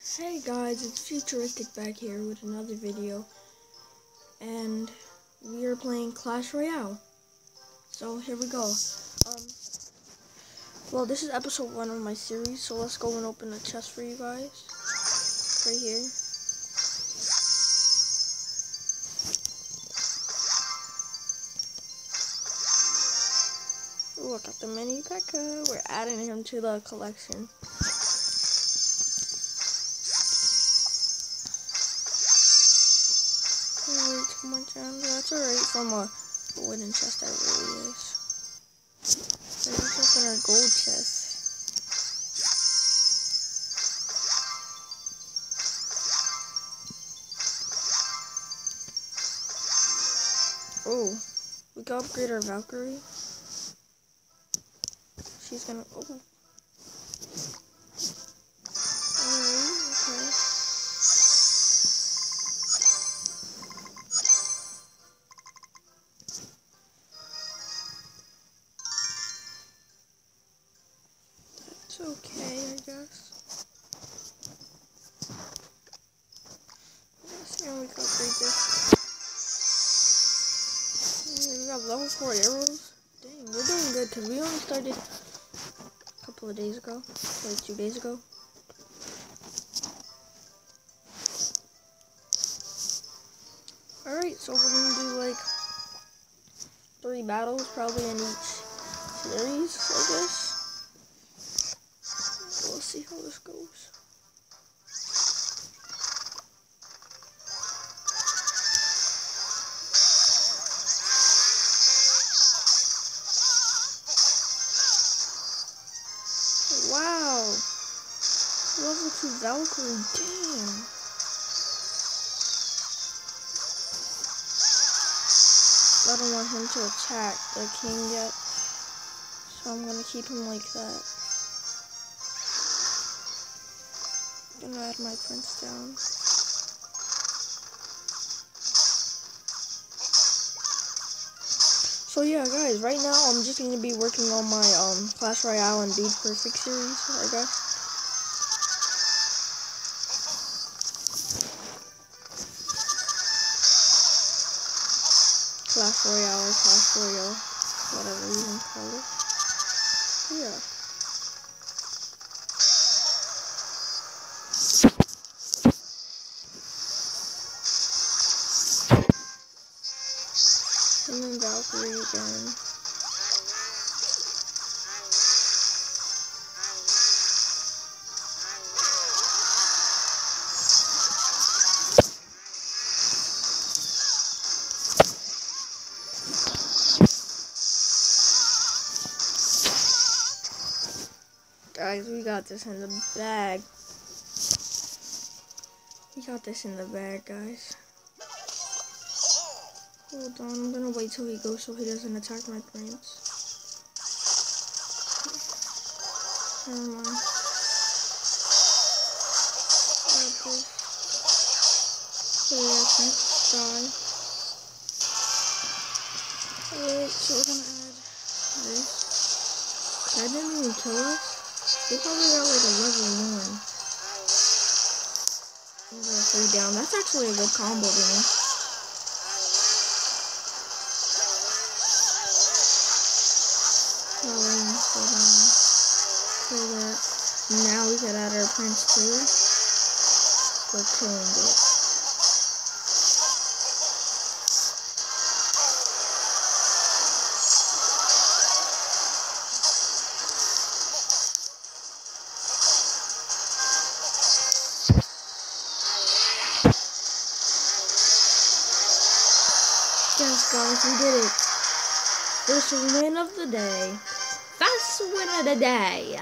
Hey guys, it's Futuristic back here with another video, and we are playing Clash Royale. So here we go. Well, this is episode 1 of my series, so let's go and open the chest for you guys. Right here. Ooh, I got the mini P.E.K.K.A. We're adding him to the collection. Way too much ammo. That's alright from a wooden chest, that really is. Let's open our gold chest. Oh, we can upgrade our Valkyrie. She's gonna. Oh. Alright, okay. It's okay, I guess. Let's see how we can upgrade this. We got level 4 arrows. Dang, we're doing good because we only started a couple of days ago. Like 2 days ago. Alright, so we're gonna do like 3 battles probably in each series, I guess. We'll see how this goes. Wow! Level 2 Valkyrie, damn! I don't want him to attack the king yet, so I'm gonna keep him like that. I'm gonna add my prince down. So yeah, guys, right now I'm just gonna be working on my Clash Royale and Dude Perfect series, I guess. Clash Royale or Clash Royale, whatever you can call it. Yeah. And then Valkyrie again. Guys, we got this in the bag. We got this in the bag, guys. Hold on, I'm gonna wait till he goes so he doesn't attack my prince. Never mind. Okay. So yeah, prince die. Alright, so we're gonna add this. That didn't even kill us. They probably got like a level 1. I'm gonna 3 down. That's actually a good combo to me. Now we can add our prince too. We're killing it. Yes, guys, we did it. First win of the day. First win of the day.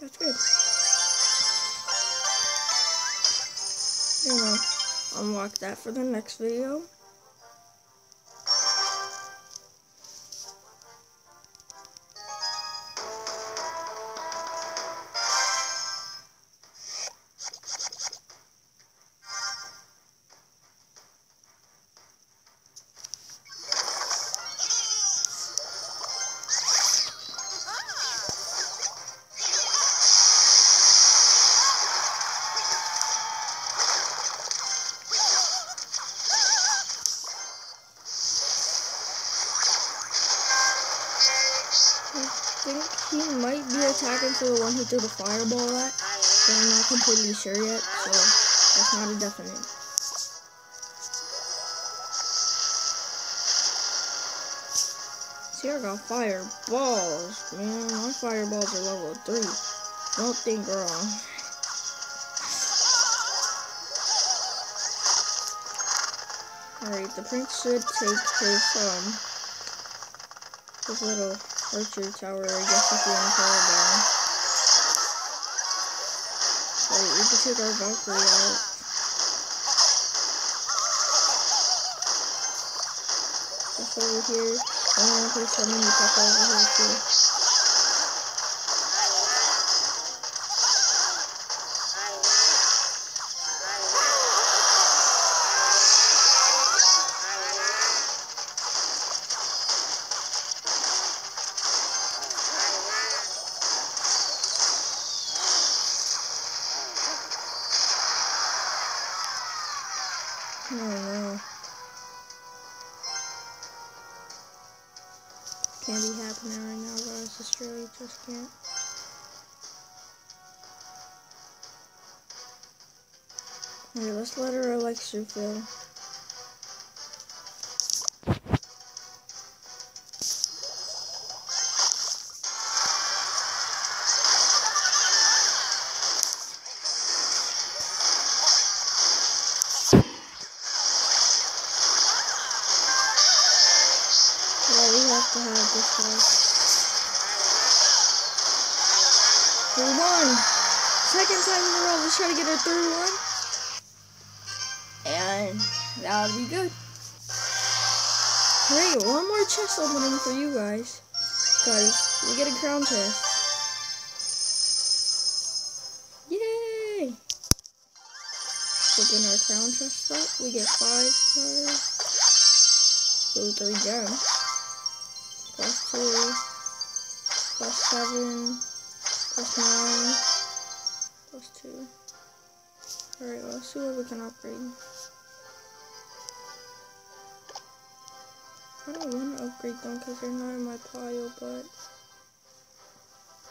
That's good. I'm gonna unlock that for the next video. he might be attacking for the one who threw the fireball at, but I'm not completely sure yet, so that's not a definite. See, I got fireballs, man. My fireballs are level 3. Don't think wrong. Alright, the prince should take his little archer tower, I guess if you want to call it down. Alright, we can take our Valkyrie out. Just over here. I want to put some mini pepper over here too. Oh no. Can't be happening right now, guys. This really just can't. Alright, let's let our elixir fill. Well, we have to have this guy. 3-1. Second time in a row. Let's try to get our third one. And that'll be good. Great, one more chest opening for you guys. Guys, we get a crown chest. Yay! Open our crown chest up. We get 5 stars. Ooh, 3 gems. +2. +7. +9. +2. Alright, let's see what we can upgrade. I don't want to upgrade them because they're not in my pile, but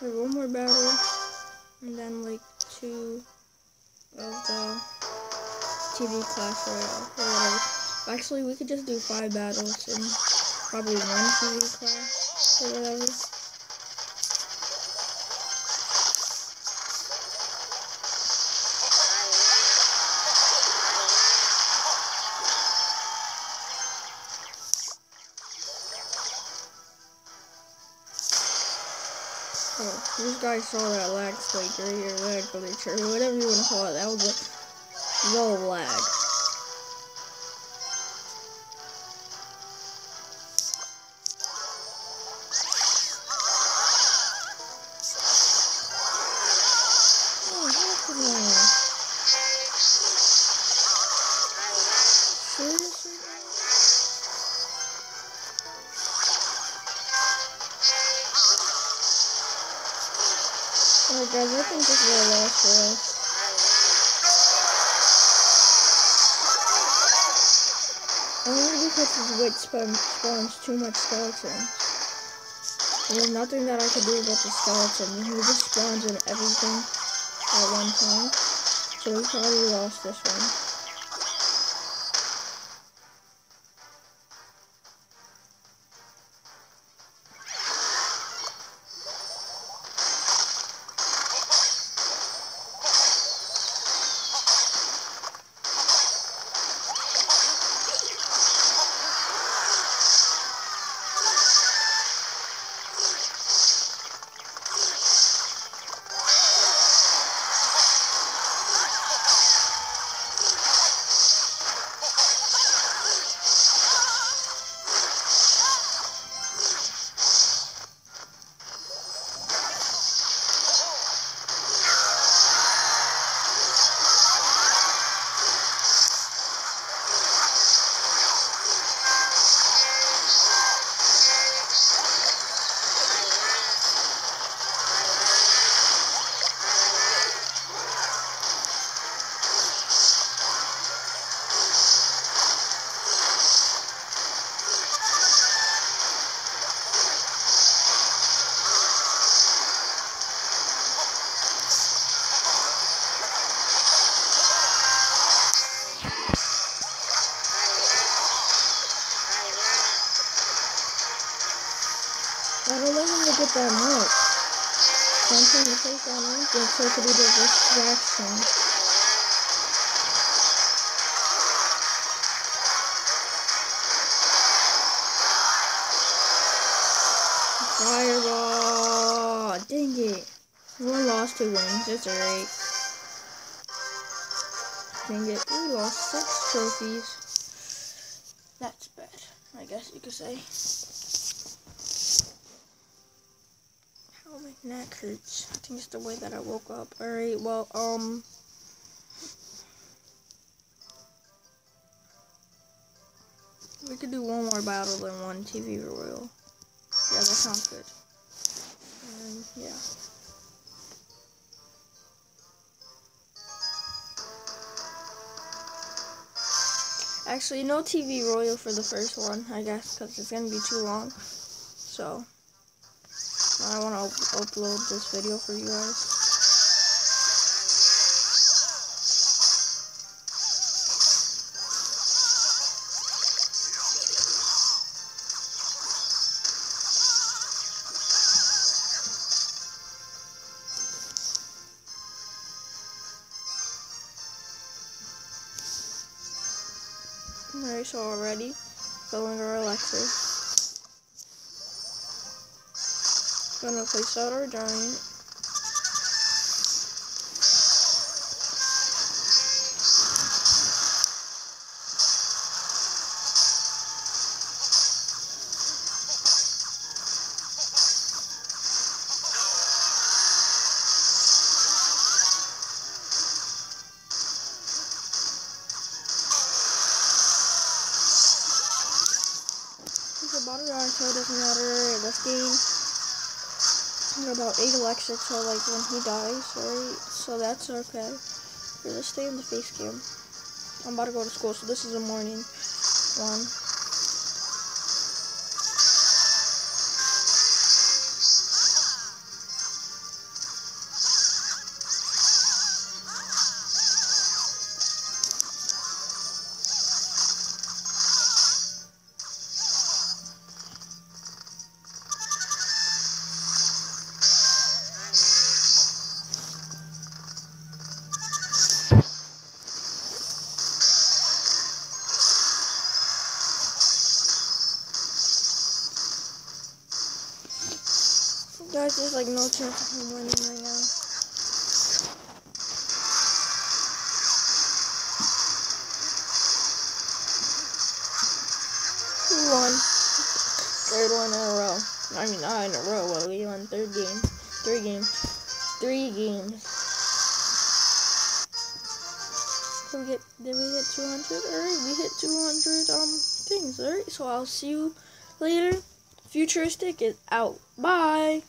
I have one more battle and then like 2 of the TV Clash Royale or whatever. Actually, we could just do 5 battles and probably 1 TV Clash or whatever. Oh, this guy saw that lag spike right here, lag glitch, or whatever you want to call it. That was the lag. Oh, happening? Seriously? Alright guys, I think this is a loss for us. Only because his witch spawns too much skeletons. There's nothing that I can do about the skeleton. He just spawns in everything at one time. So we probably lost this one. something to take on anything so it could be the distraction. Fireball! Dang it. 1 loss, 2 wins. It's alright. Dang it. We lost 6 trophies. That's bad, I guess you could say. How my neck hurts. I think it's the way that I woke up. Alright, well, we could do one more battle than 1 TV Royal. Yeah, that sounds good. Yeah. Actually, no TV Royal for the first one, I guess, because it's going to be too long. So, I want to upload this video for you guys. Alright, so already filling our elixir. Gonna place out our giant. About it on, so it doesn't matter. This game, I got about 8 elixir till like when he dies, right? So that's okay. Here, let's stay in the face cam. I'm about to go to school, so this is a morning one. Guys, there's like no chance of him winning right now. We won. 3rd one in a row. I mean, not in a row, but we won 3rd game. 3 games. 3 games. Did we hit 200? Alright, we hit 200 things. Alright, so I'll see you later. Futuristic is out. Bye.